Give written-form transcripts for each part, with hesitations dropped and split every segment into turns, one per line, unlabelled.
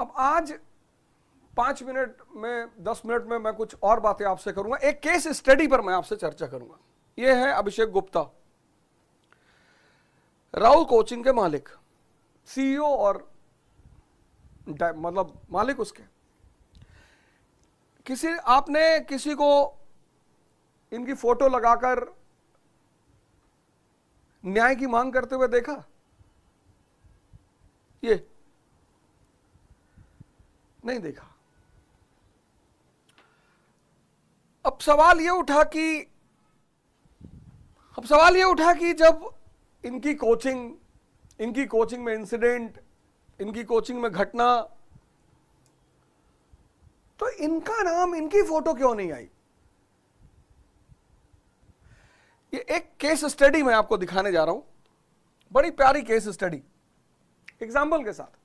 अब आज 5 मिनट में 10 मिनट में मैं कुछ और बातें आपसे करूंगा। एक केस स्टडी पर मैं आपसे चर्चा करूंगा। यह है अभिषेक गुप्ता, राहुल कोचिंग के मालिक, सीईओ और मतलब मालिक उसके। आपने किसी को इनकी फोटो लगाकर न्याय की मांग करते हुए देखा? ये नहीं देखा। अब सवाल यह उठा कि जब इनकी कोचिंग में इंसिडेंट, इनकी कोचिंग में घटना, तो इनका नाम, इनकी फोटो क्यों नहीं आई? ये एक केस स्टडी मैं आपको दिखाने जा रहा हूं, बड़ी प्यारी केस स्टडी एग्जाम्पल के साथ।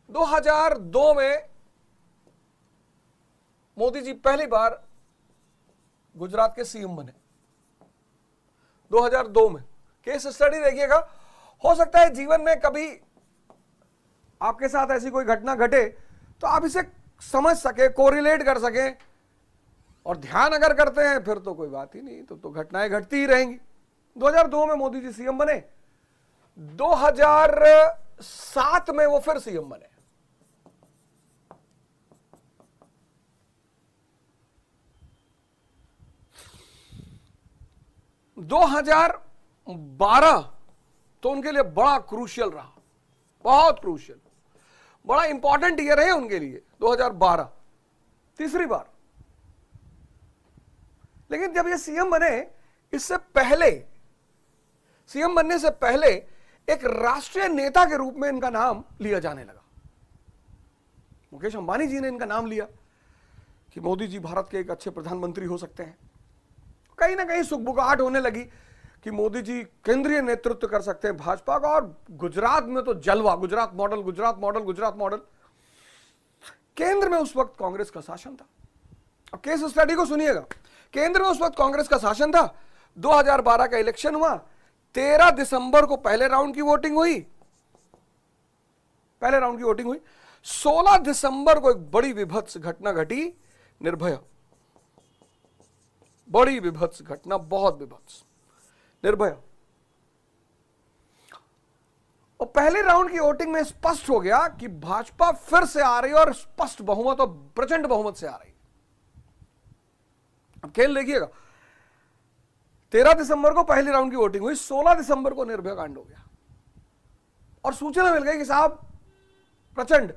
2002 में मोदी जी पहली बार गुजरात के सीएम बने। 2002 में केस स्टडी देखिएगा। हो सकता है जीवन में कभी आपके साथ ऐसी कोई घटना घटे तो आप इसे समझ सके, कोरिलेट कर सके, और ध्यान अगर करते हैं फिर तो कोई बात ही नहीं, तो घटनाएं घटती ही रहेंगी। 2002 में मोदी जी सीएम बने। 2007 में वो फिर सीएम बने। दो 2012 तो उनके लिए बड़ा क्रूशियल रहा, बहुत क्रूशियल, बड़ा इंपॉर्टेंट ईयर है उनके लिए 2012, तीसरी बार। लेकिन जब ये सीएम बने, इससे पहले, सीएम बनने से पहले एक राष्ट्रीय नेता के रूप में इनका नाम लिया जाने लगा। मुकेश अंबानी जी ने इनका नाम लिया कि मोदी जी भारत के एक अच्छे प्रधानमंत्री हो सकते हैं। कहीं ना कहीं सुगबुगाहट होने लगी कि मोदी जी केंद्रीय नेतृत्व कर सकते हैं भाजपा का, और गुजरात में तो जलवा, Gujarat model, Gujarat model, Gujarat model. केंद्र में उस वक्त कांग्रेस का शासन था। अब केस स्टडी को सुनिएगा। केंद्र में उस वक्त कांग्रेस का शासन था। 2012 का इलेक्शन हुआ। 13 दिसंबर को पहले राउंड की वोटिंग हुई। 16 दिसंबर को एक बड़ी विभत्स घटना घटी, निर्भया। बड़ी विभत्स घटना, बहुत विभत्स, निर्भया। और पहले राउंड की वोटिंग में स्पष्ट हो गया कि भाजपा फिर से आ रही है, और स्पष्ट बहुमत और प्रचंड बहुमत से आ रही है। अब खेल देखिएगा। 13 दिसंबर को पहली राउंड की वोटिंग हुई, 16 दिसंबर को निर्भया कांड हो गया, और सूचना मिल गई कि साहब प्रचंड।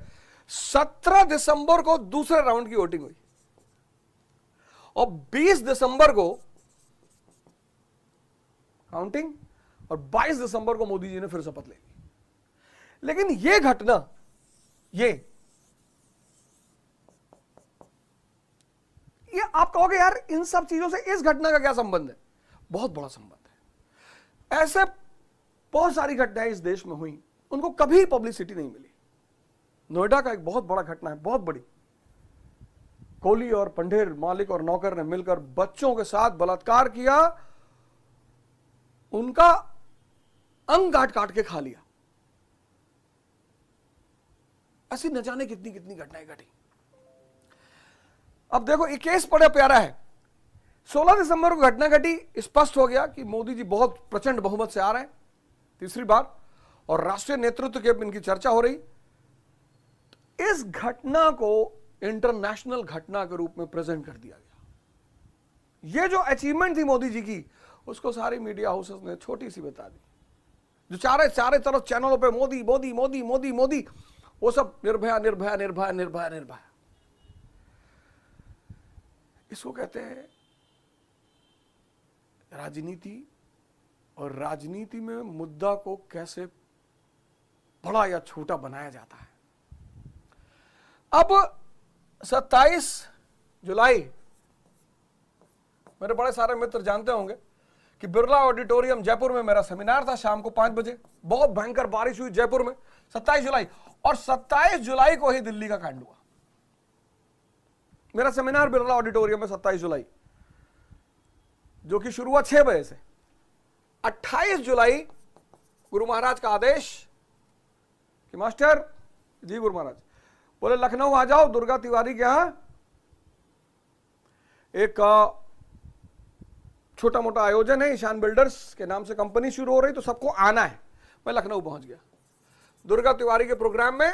17 दिसंबर को दूसरे राउंड की वोटिंग हुई, और 20 दिसंबर को काउंटिंग, और 22 दिसंबर को मोदी जी ने फिर शपथ ले ली। लेकिन यह घटना, ये आप कहोगे यार इन सब चीजों से इस घटना का क्या संबंध है? बहुत बड़ा संबंध है। ऐसे बहुत सारी घटनाएं इस देश में हुई, उनको कभी पब्लिसिटी नहीं मिली। नोएडा का एक बहुत बड़ा घटना है, बहुत बड़ी। कोहली और पंढेर, मालिक और नौकर ने मिलकर बच्चों के साथ बलात्कार किया, उनका अंग काट काट के खा लिया। ऐसी न जाने कितनी कितनी घटनाएं घटी। अब देखो, ये केस बड़ा प्यारा है। 16 दिसंबर को घटना घटी, स्पष्ट हो गया कि मोदी जी बहुत प्रचंड बहुमत से आ रहे हैं तीसरी बार, और राष्ट्रीय नेतृत्व की इनकी चर्चा हो रही। इस घटना को इंटरनेशनल घटना के रूप में प्रेजेंट कर दिया गया। ये जो अचीवमेंट थी मोदी जी की, उसको सारी मीडिया हाउसेस ने छोटी सी बता दी। जो चारे तरफ चैनलों पे मोदी मोदी मोदी मोदी मोदी, वो सब निर्भया निर्भया निर्भया निर्भया निर्भया। इसको कहते हैं राजनीति, और राजनीति में मुद्दा को कैसे बड़ा या छोटा बनाया जाता है। अब 27 जुलाई, मेरे बड़े सारे मित्र जानते होंगे कि बिरला ऑडिटोरियम जयपुर में मेरा सेमिनार था शाम को 5 बजे। बहुत भयंकर बारिश हुई जयपुर में 27 जुलाई, और 27 जुलाई को ही दिल्ली का कांड हुआ। मेरा सेमिनार बिरला ऑडिटोरियम में 27 जुलाई, जो कि शुरू हुआ 6 बजे से। 28 जुलाई गुरु महाराज का आदेश कि मास्टर जी गुरु महाराज। बोले लखनऊ आ जाओ, दुर्गा तिवारी के यहां एक छोटा मोटा आयोजन है, ईशान बिल्डर्स के नाम से कंपनी शुरू हो रही, तो सबको आना है। मैं लखनऊ पहुंच गया। दुर्गा तिवारी के प्रोग्राम में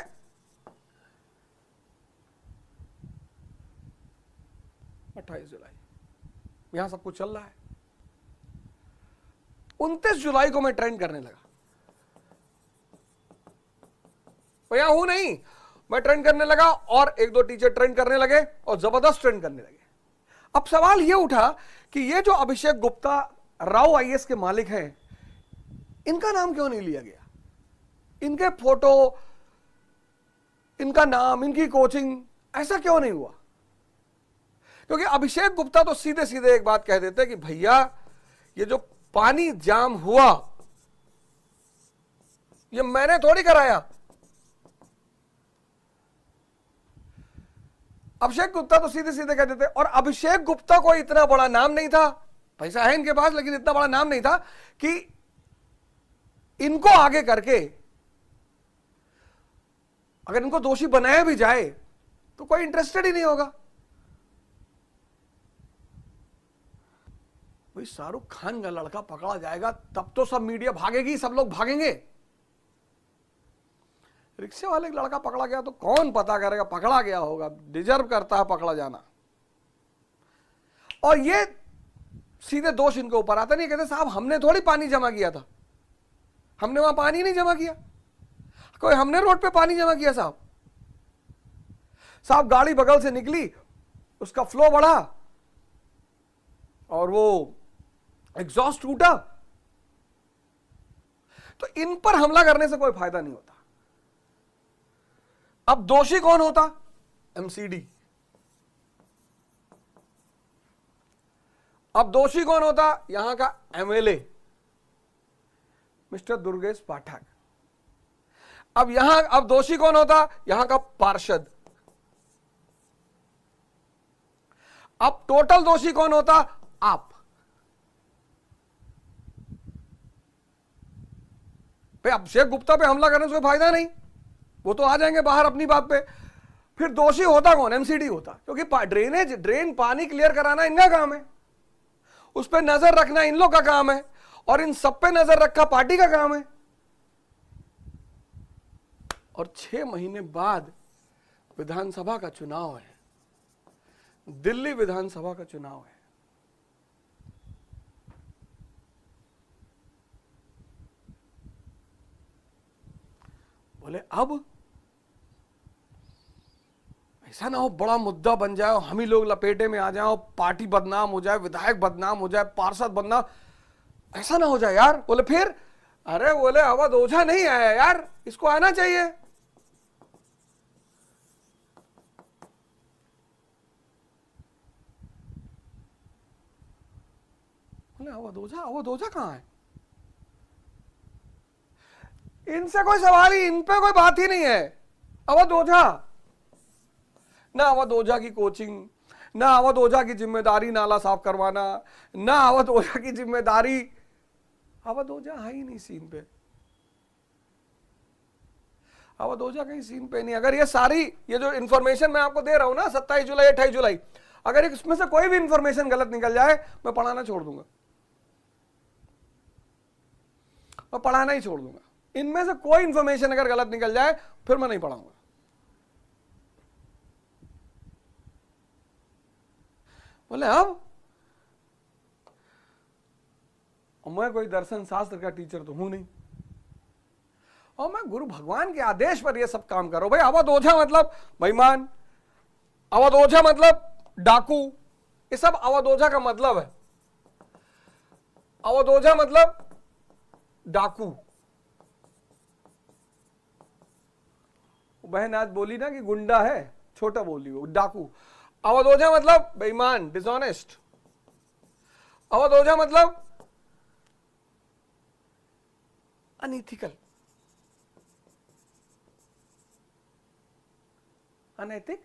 28 जुलाई यहां सब कुछ चल रहा है। 29 जुलाई को मैं ट्रेंड करने लगा। तो यहां हूं नहीं, मैं ट्रेंड करने लगा और एक दो टीचर ट्रेंड करने लगे और जबरदस्त ट्रेंड करने लगे। अब सवाल यह उठा कि ये जो अभिषेक गुप्ता राव आईएएस के मालिक हैं, इनका नाम क्यों नहीं लिया गया? इनके फोटो, इनका नाम, इनकी कोचिंग, ऐसा क्यों नहीं हुआ? क्योंकि अभिषेक गुप्ता तो सीधे सीधे एक बात कह देते कि भैया ये जो पानी जाम हुआ ये मैंने थोड़ी कराया। अभिषेक गुप्ता तो सीधे सीधे कह देते, और अभिषेक गुप्ता को इतना बड़ा नाम नहीं था, पैसा है इनके पास लेकिन इतना बड़ा नाम नहीं था कि इनको आगे करके अगर इनको दोषी बनाया भी जाए तो कोई इंटरेस्टेड ही नहीं होगा। भाई शाहरुख खान का लड़का पकड़ा जाएगा तब तो सब मीडिया भागेगी, सब लोग भागेंगे। रिक्शे वाले का लड़का पकड़ा गया तो कौन पता करेगा, पकड़ा गया होगा, डिजर्व करता है पकड़ा जाना। और ये सीधे दोष इनके ऊपर आता नहीं, कहते साहब हमने थोड़ी पानी जमा किया था, हमने वहां पानी नहीं जमा किया, कोई हमने रोड पे पानी जमा किया साहब। साहब गाड़ी बगल से निकली, उसका फ्लो बढ़ा और वो एग्जॉस्ट टूटा, तो इन पर हमला करने से कोई फायदा नहीं होता। अब दोषी कौन होता? एमसीडी। अब दोषी कौन होता? यहां का एमएलए मिस्टर दुर्गेश पाठक। अब दोषी कौन होता? यहां का पार्षद। अब टोटल दोषी कौन होता? आप। भाई अभिषेक गुप्ता पे हमला करने से कोई फायदा नहीं, वो तो आ जाएंगे बाहर अपनी बात पे। फिर दोषी होता कौन? एमसीडी होता, क्योंकि ड्रेन पानी क्लियर कराना इनका काम है, उस पर नजर रखना इन लोग का काम है, और इन सब पे नजर रखा पार्टी का काम है। और 6 महीने बाद विधानसभा का चुनाव है, दिल्ली विधानसभा का चुनाव है। बोले अब ऐसा ना हो बड़ा मुद्दा बन जाए, हम ही लोग लपेटे में आ जाओ, पार्टी बदनाम हो जाए, विधायक बदनाम हो जाए, पार्षद बदनाम, ऐसा ना हो जाए यार। बोले फिर? अरे बोले अवध ओझा नहीं आया यार, इसको आना चाहिए। बोले अवध ओझा कहां है? इनसे कोई सवाल ही, इन पे कोई बात ही नहीं है। अवध ओझा ना, अवध ओझा की कोचिंग ना, अवध ओझा की जिम्मेदारी नाला साफ करवाना, ना अवध ओझा की जिम्मेदारी, अवध ओझा है ही नहीं सीन पे। अवध ओझा कहीं सीन पे नहीं। अगर ये जो इंफॉर्मेशन मैं आपको दे रहा हूं ना 27 जुलाई 28 जुलाई, अगर इसमें से कोई भी इंफॉर्मेशन गलत निकल जाए मैं पढ़ाना छोड़ दूंगा, मैं पढ़ाना ही छोड़ दूंगा। इनमें से कोई इंफॉर्मेशन अगर गलत निकल जाए फिर मैं नहीं पढ़ाऊंगा। बोले अब मैं कोई दर्शन शास्त्र का टीचर तो हूं नहीं, और मैं गुरु भगवान के आदेश पर यह सब काम करो। भाई अवध ओझा मतलब बेईमान, अवध ओझा मतलब डाकू, ये सब अवध ओझा का मतलब है। अवध ओझा मतलब डाकू। बहन आज बोली ना कि गुंडा है, छोटा बोली वो डाकू। अवध ओझा मतलब बेईमान, डिसऑनेस्ट। अवध ओझा मतलब अनइथिकल, अनैतिक।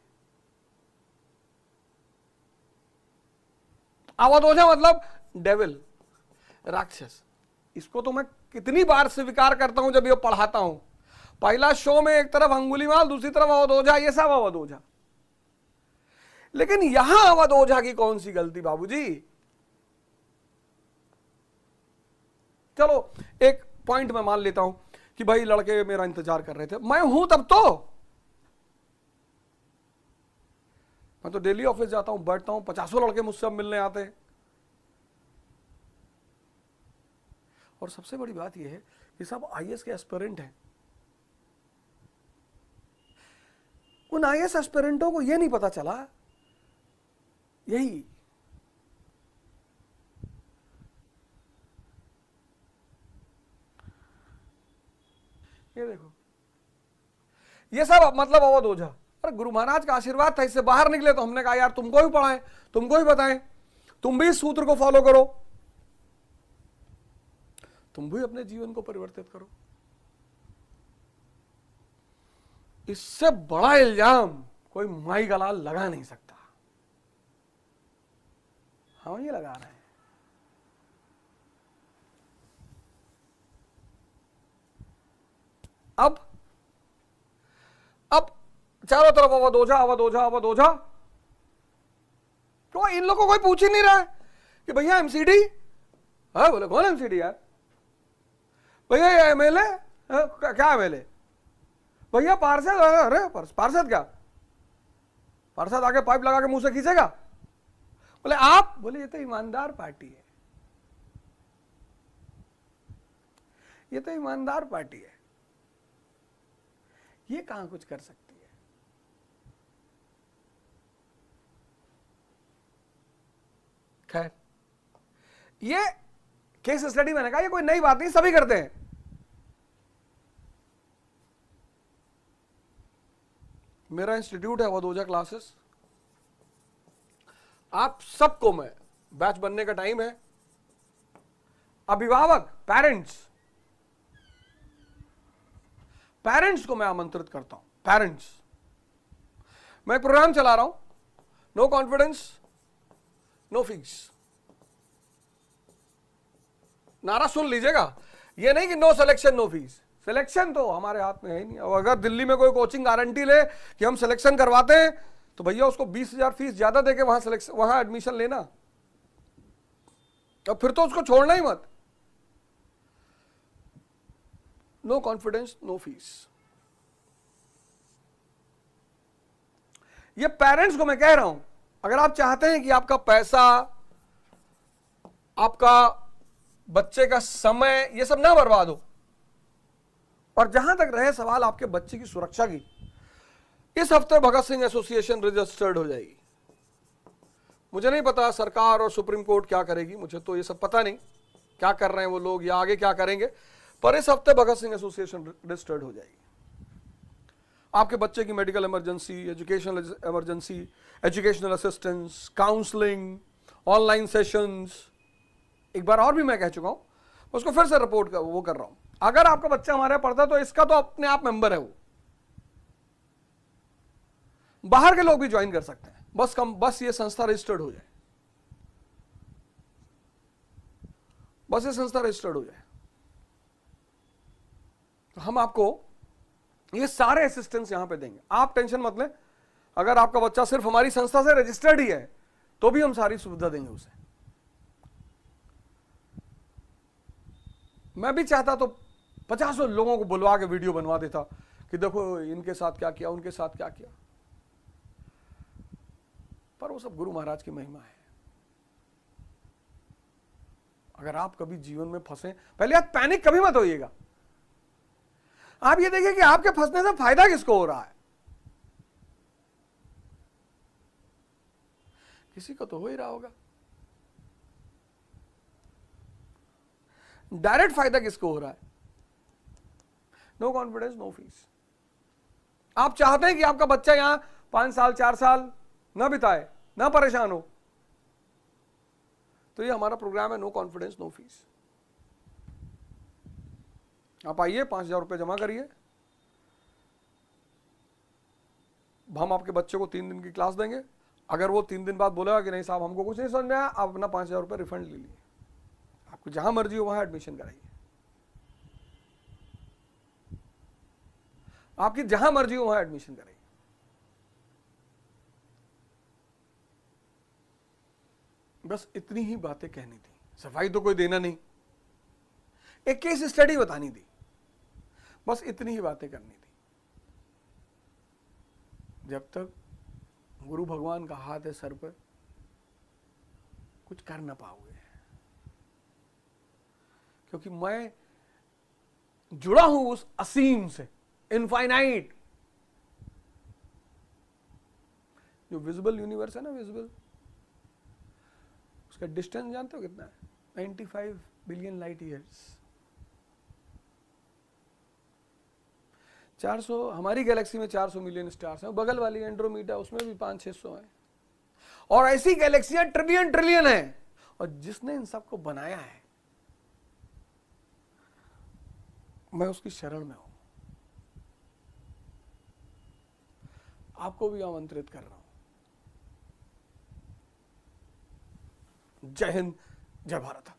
अवध ओझा मतलब डेविल, राक्षस। इसको तो मैं कितनी बार स्वीकार करता हूं जब ये पढ़ाता हूं। पहला शो में एक तरफ अंगुलीमाल, दूसरी तरफ अवध ओझा, ये सब अवध ओझा। लेकिन यहां अवध ओझा की कौन सी गलती बाबूजी? चलो एक पॉइंट मैं मान लेता हूं कि भाई लड़के मेरा इंतजार कर रहे थे, मैं हूं तब तो, मैं तो डेली ऑफिस जाता हूं, बैठता हूं, 50 लड़के मुझसे अब मिलने आते हैं। और सबसे बड़ी बात यह है कि सब आईएएस के एस्पिरेंट हैं। उन आईएएस एस्पिरेंटों को यह नहीं पता चला, यही ये देखो, ये सब मतलब अवध ओझा। अरे गुरु महाराज का आशीर्वाद था, इससे बाहर निकले तो हमने कहा यार तुमको भी पढ़ाएं, तुमको भी बताएं, तुम भी इस सूत्र को फॉलो करो, तुम भी अपने जीवन को परिवर्तित करो। इससे बड़ा इल्जाम कोई माई का लाल लगा नहीं सकता। हम ये लगा रहे हैं। अब चारों तरफ अवध ओझा, अवध ओझा, अवध ओझा। तो इन लोगों को कोई पूछ ही नहीं रहा है कि भैया एमसीडी है, बोले कौन एमसीडी यार, भैया ये एमएलए क्या एमएलए, भैया पार्षद, अरे पार्षद क्या, पार्षद आके पाइप लगा के मुंह से खींचेगा, बोले आप, बोले ये तो ईमानदार पार्टी है, ये तो ईमानदार पार्टी है, ये कहां कुछ कर सकती है। खैर, ये केस स्टडी मैंने कहा ये कोई नई बात नहीं, सभी करते हैं। मेरा इंस्टीट्यूट है अवध ओझा क्लासेस, आप सबको मैं, बैच बनने का टाइम है, अभिभावक पेरेंट्स को मैं आमंत्रित करता हूं। पेरेंट्स, मैं एक प्रोग्राम चला रहा हूं, नो कॉन्फिडेंस नो फीस। नारा सुन लीजिएगा, ये नहीं कि no selection no fees, selection तो हमारे हाथ में है ही नहीं। और अगर दिल्ली में कोई कोचिंग गारंटी ले कि हम सिलेक्शन करवाते हैं तो भैया उसको 20,000 फीस ज्यादा देके वहां एडमिशन लेना, और फिर तो उसको छोड़ना ही मत। No confidence no fees. ये पेरेंट्स को मैं कह रहा हूं, अगर आप चाहते हैं कि आपका पैसा, आपका बच्चे का समय, ये सब ना बर्बाद हो, और जहां तक रहे सवाल आपके बच्चे की सुरक्षा की, इस हफ्ते भगत सिंह एसोसिएशन रजिस्टर्ड हो जाएगी। मुझे नहीं पता सरकार और सुप्रीम कोर्ट क्या करेगी, मुझे तो ये सब पता नहीं क्या कर रहे हैं वो लोग या आगे क्या करेंगे, पर इस हफ्ते भगत सिंह एसोसिएशन रजिस्टर्ड हो जाएगी। आपके बच्चे की medical emergency, educational emergency, educational assistance, counselling, online sessions, एक बार और भी मैं कह चुका हूं, उसको फिर से रिपोर्ट वो कर रहा हूं। अगर आपका बच्चा हमारे यहाँ पढ़ता है तो इसका तो अपने आप मेंबर है, वो बाहर के लोग भी ज्वाइन कर सकते हैं, बस ये संस्था रजिस्टर्ड हो जाए, बस ये संस्था रजिस्टर्ड हो जाए, तो हम आपको ये सारे असिस्टेंस यहां पे देंगे। आप टेंशन मत लें, अगर आपका बच्चा सिर्फ हमारी संस्था से रजिस्टर्ड ही है तो भी हम सारी सुविधा देंगे उसे। मैं भी चाहता तो 50 लोगों को बुलवा के वीडियो बनवा देता कि देखो इनके साथ क्या किया, उनके साथ क्या किया, पर वो सब गुरु महाराज की महिमा है। अगर आप कभी जीवन में फंसे, पहले आप पैनिक कभी मत होइएगा, आप ये देखिए कि आपके फंसने से फायदा किसको हो रहा है। किसी को तो हो ही रहा होगा। डायरेक्ट फायदा किसको हो रहा है? No confidence no fees. आप चाहते हैं कि आपका बच्चा यहां 5 साल 4 साल ना बिताए, ना परेशान हो, तो ये हमारा प्रोग्राम है नो कॉन्फिडेंस नो फीस। आप आइए, 5,000 रुपये जमा करिए, हम आपके बच्चे को 3 दिन की क्लास देंगे। अगर वो 3 दिन बाद बोलेगा कि नहीं साहब हमको कुछ नहीं समझ में आया, आप अपना 5,000 रुपये रिफंड ले लीजिए, आपको जहां मर्जी हो वहां एडमिशन कराइए। आपकी जहां मर्जी हो वहां एडमिशन कराइए। बस इतनी ही बातें कहनी थी, सफाई तो कोई देना नहीं, एक केस स्टडी बतानी थी, बस इतनी ही बातें करनी थी। जब तक गुरु भगवान का हाथ है सर पर, कुछ कर ना पाओगे, क्योंकि मैं जुड़ा हूं उस असीम से, इनफाइनाइट। जो विजिबल यूनिवर्स है ना, विजिबल, उसका डिस्टेंस जानते हो कितना है? 95 बिलियन लाइट ईयर्स। 400, हमारी गैलेक्सी में 400 मिलियन स्टार्स हैं, बगल वाली एंड्रोमीडा उसमें भी 500-600 हैं, और ऐसी गैलेक्सियां ट्रिलियन ट्रिलियन हैं। और जिसने इन सबको बनाया है, मैं उसकी शरण में हूं। आपको भी आमंत्रित कर रहा हूं। जय हिंद, जय भारत।